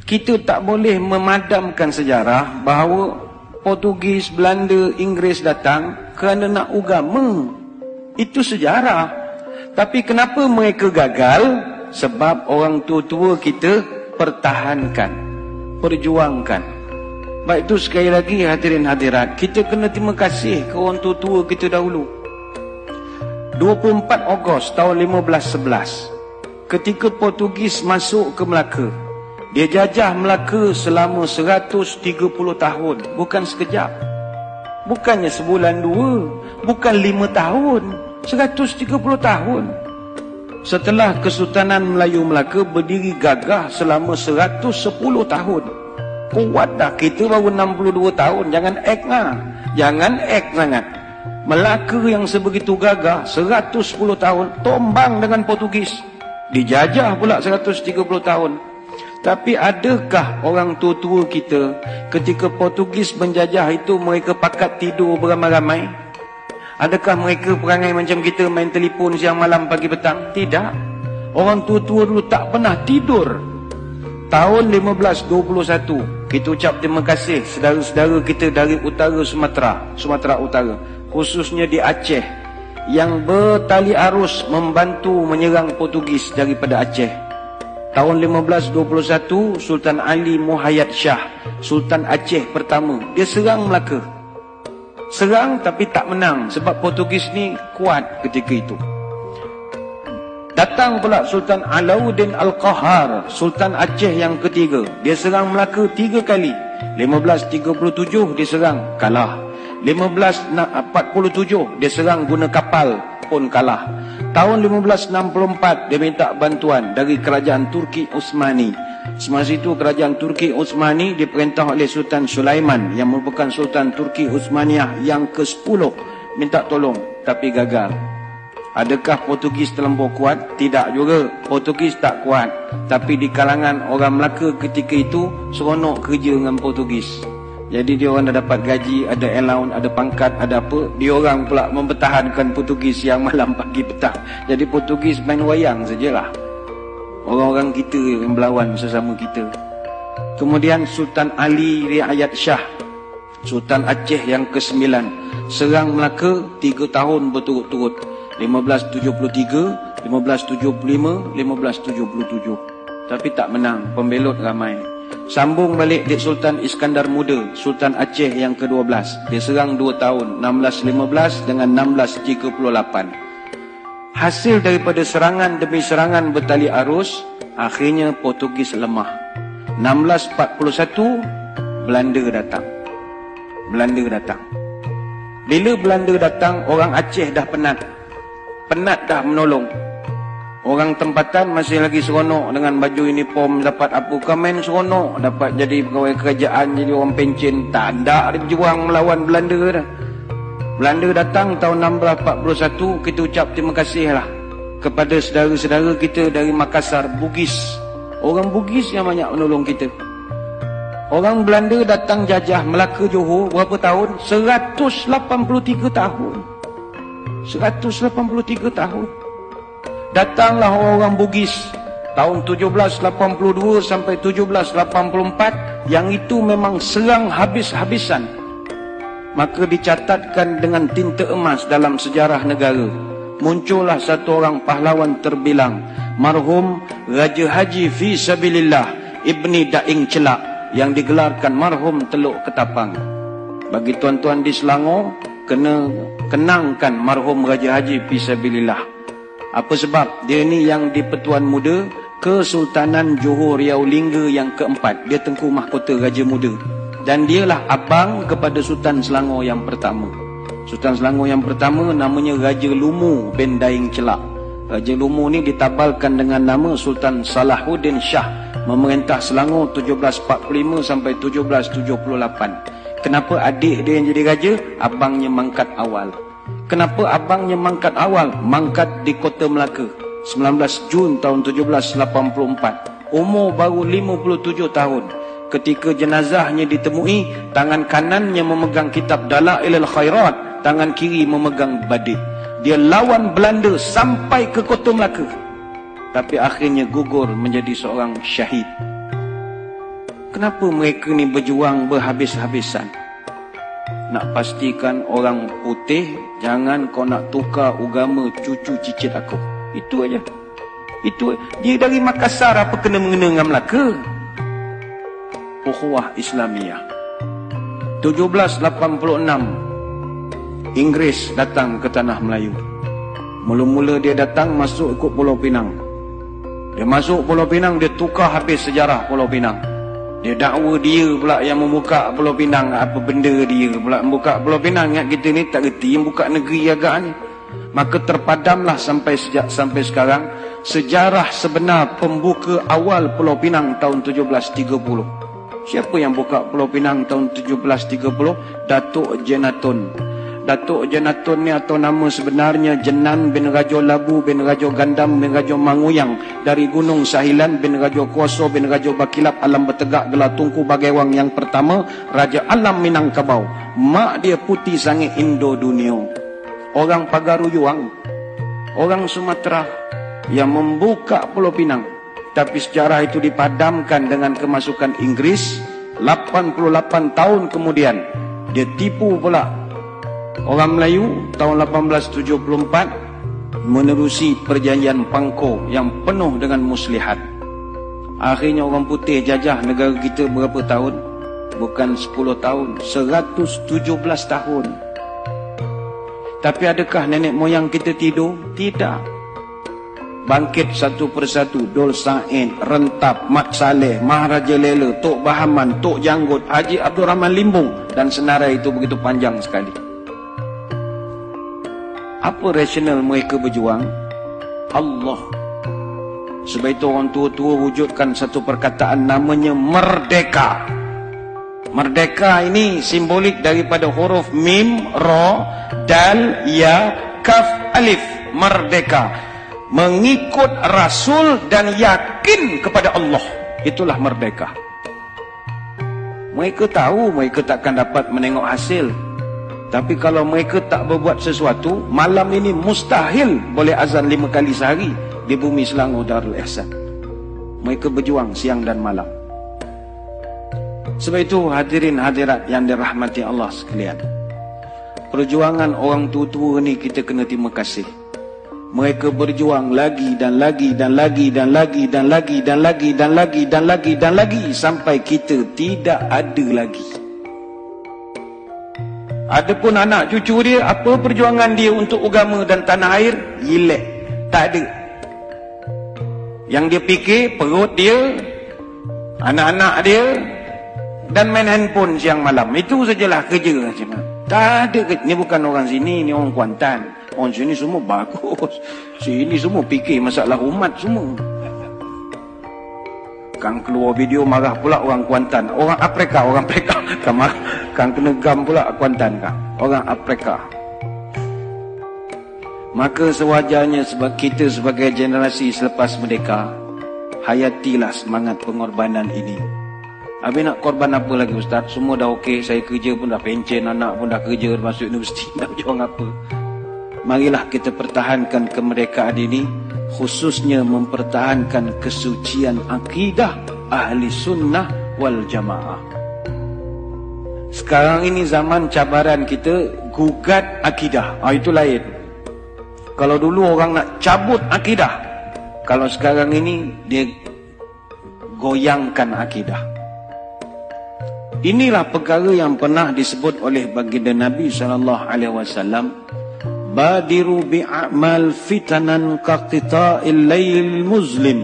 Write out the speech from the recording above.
Kita tak boleh memadamkan sejarah bahawa Portugis, Belanda, Inggeris datang kerana nak agama. Itu sejarah. Tapi kenapa mereka gagal? Sebab orang tua-tua kita pertahankan, perjuangkan. Baik itu sekali lagi hadirin hadirat, kita kena terima kasih ke orang tua-tua kita dahulu. 24 Ogos tahun 1511, ketika Portugis masuk ke Melaka, dia jajah Melaka selama 130 tahun. Bukan sekejap, bukannya sebulan dua, bukan 5 tahun, 130 tahun. Setelah Kesultanan Melayu Melaka berdiri gagah selama 110 tahun. Kuat dah, kita baru 62 tahun. Jangan act lah, jangan act sangat. Melaka yang sebegitu gagah 110 tahun tombang dengan Portugis, dijajah pula 130 tahun. Tapi adakah orang tua-tua kita ketika Portugis menjajah itu mereka pakat tidur beramai-ramai? Adakah mereka perangai macam kita main telefon siang malam pagi petang? Tidak. Orang tua-tua dulu tak pernah tidur. Tahun 1521 kita ucap terima kasih saudara-saudara kita dari utara Sumatera Utara, khususnya di Aceh, yang bertali arus membantu menyerang Portugis daripada Aceh. Tahun 1521, Sultan Ali Muhayyad Shah, Sultan Aceh pertama, dia serang Melaka. Serang tapi tak menang sebab Portugis ni kuat ketika itu. Datang pula Sultan Alauddin Al-Qahar, Sultan Aceh yang ketiga. Dia serang Melaka 3 kali. 1537 dia serang, kalah. 1547 dia serang guna kapal, pun kalah. Tahun 1564 dia minta bantuan dari kerajaan Turki Utsmani. Semasa itu kerajaan Turki Utsmani diperintah oleh Sultan Sulaiman yang merupakan Sultan Turki Utsmaniyah yang ke-10, minta tolong tapi gagal. Adakah Portugis terlampau kuat? Tidak juga. Portugis tak kuat, tapi di kalangan orang Melaka ketika itu seronok kerja dengan Portugis. Jadi dia orang dah dapat gaji, ada allowance, ada pangkat, ada apa. Dia orang pula mempertahankan Portugis siang malam pagi petang. Jadi Portugis main wayang sajalah. Orang-orang kita yang berlawan sesama kita. Kemudian Sultan Ali Riayat Shah, Sultan Aceh yang ke-9, serang Melaka 3 tahun berturut-turut. 1573, 1575, 1577. Tapi tak menang, pembelot ramai. Sambung balik Dik Sultan Iskandar Muda, Sultan Aceh yang ke-12. Dia serang 2 tahun, 1615 dengan 1638. Hasil daripada serangan demi serangan bertali arus, akhirnya Portugis lemah. 1641, Belanda datang. Bila Belanda datang, orang Aceh dah penat dah menolong. Orang tempatan masih lagi seronok dengan baju uniform, dapat apa komen seronok, dapat jadi pegawai kerajaan, jadi orang pencen. Tak ada dia berjuang melawan Belanda dah. Belanda datang tahun 1641, kita ucap terima kasih lah kepada saudara-saudara kita dari Makassar, Bugis. Orang Bugis yang banyak menolong kita. Orang Belanda datang jajah Melaka Johor berapa tahun? 183 tahun. 183 tahun. Datanglah orang Bugis tahun 1782 sampai 1784, yang itu memang serang habis-habisan. Maka dicatatkan dengan tinta emas dalam sejarah negara. Muncullah satu orang pahlawan terbilang, marhum Raja Haji Fi Sabilillah Ibni Daing Celak, yang digelarkan marhum Teluk Ketapang. Bagi tuan-tuan di Selangor, kena kenangkan marhum Raja Haji Fi Sabilillah. Apa sebab? Dia ni yang di Pertuan Muda Kesultanan Johor Riau Lingga yang ke-4. Dia Tengku Mahkota Raja Muda. Dan dialah abang kepada Sultan Selangor yang pertama. Sultan Selangor yang pertama namanya Raja Lumu bin Daing Celak. Raja Lumu ni ditabalkan dengan nama Sultan Salahuddin Shah, memerintah Selangor 1745 sampai 1778. Kenapa adik dia yang jadi raja? Abangnya mangkat awal. Kenapa abangnya mangkat awal? Mangkat di Kota Melaka 19 Jun tahun 1784. Umur baru 57 tahun. Ketika jenazahnya ditemui, tangan kanannya memegang kitab Dalailul Khairat, tangan kiri memegang badik. Dia lawan Belanda sampai ke Kota Melaka, tapi akhirnya gugur menjadi seorang syahid. Kenapa mereka ni berjuang berhabis-habisan? Nak pastikan orang putih, jangan kau nak tukar agama cucu cicit aku. Itu aja. Itu dia dari Makassar, apa kena mengena dengan Melaka? Ukhuwah Islamiyah. 1786 Inggeris datang ke tanah Melayu. Mula-mula dia datang masuk ikut Pulau Pinang. Dia masuk Pulau Pinang, dia tukar habis sejarah Pulau Pinang. Dia dakwa dia pula yang membuka Pulau Pinang. Apa benda dia pula membuka Pulau Pinang? Ingat kita ni tak reti yang buka negeri agaknya. Maka terpadamlah sampai sekarang sejarah sebenar pembuka awal Pulau Pinang tahun 1730. Siapa yang buka Pulau Pinang tahun 1730? Datuk Jenaton. Datuk Jenaton ni atau nama sebenarnya Jenan bin Rajo Labu bin Rajo Gandam bin Rajo Manguyang, dari Gunung Sahilan bin Rajo Kuoso bin Rajo Bakilap Alam Bertegak Gelar Tungku Bagaiwang yang pertama, Raja Alam Minangkabau. Mak dia putih sangat Indo dunia. Orang Pagaruyuang, orang Sumatera yang membuka Pulau Pinang. Tapi sejarah itu dipadamkan dengan kemasukan Inggris. 88 tahun kemudian dia tipu pula orang Melayu. Tahun 1874 menerusi perjanjian Pangko yang penuh dengan muslihat. Akhirnya orang putih jajah negara kita berapa tahun? Bukan 10 tahun, 117 tahun. Tapi adakah nenek moyang kita tidur? Tidak. Bangkit satu persatu. Dol Said, Rentap, Mat Saleh, Maharaja Lela, Tok Bahaman, Tok Janggut, Haji Abdul Rahman Limbung, dan senarai itu begitu panjang sekali. Apa rasional mereka berjuang? Allah. Sebab itu orang tua-tua wujudkan satu perkataan namanya merdeka. Merdeka ini simbolik daripada huruf mim, ra, dal, ya, kaf, alif. Merdeka. Mengikut Rasul dan yakin kepada Allah. Itulah merdeka. Mereka tahu mereka takkan dapat menengok hasil. Tapi kalau mereka tak berbuat sesuatu, malam ini mustahil boleh azan 5 kali sehari di bumi Selangor Darul Ihsan. Mereka berjuang siang dan malam. Sebab itu hadirin hadirat yang dirahmati Allah sekalian, perjuangan orang tua-tua ni kita kena terima kasih. Mereka berjuang lagi dan lagi dan lagi dan lagi dan lagi dan lagi dan lagi dan lagi dan lagi sampai kita tidak ada lagi. Adapun anak cucu dia, apa perjuangan dia untuk agama dan tanah air? Yilek. Tak ada. Yang dia fikir perut dia, anak-anak dia, dan main handphone siang malam. Itu sajalah kerja. Tak ada. Ni bukan orang sini, ni orang Kuantan. Orang sini semua bagus. Sini semua fikir masalah umat semua. Kang keluar video marah pula orang Kuantan. Orang Afrika. Kang kena gam pula Kuantan kang. Orang Afrika. Maka sewajarnya sebab kita sebagai generasi selepas merdeka, hayatilah semangat pengorbanan ini. Habis nak korban apa lagi Ustaz? Semua dah okey. Saya kerja pun dah pencen. Anak pun dah kerja masuk universiti. Nak berjuang apa? Marilah kita pertahankan kemerdekaan ini, khususnya mempertahankan kesucian akidah ahli sunnah wal jamaah. Sekarang ini zaman cabaran kita gugat akidah. Itu lain. Kalau dulu orang nak cabut akidah, kalau sekarang ini dia goyangkan akidah. Inilah perkara yang pernah disebut oleh baginda Nabi SAW. Badiru bi'amal fitanan kaqtita'il layl muzlim.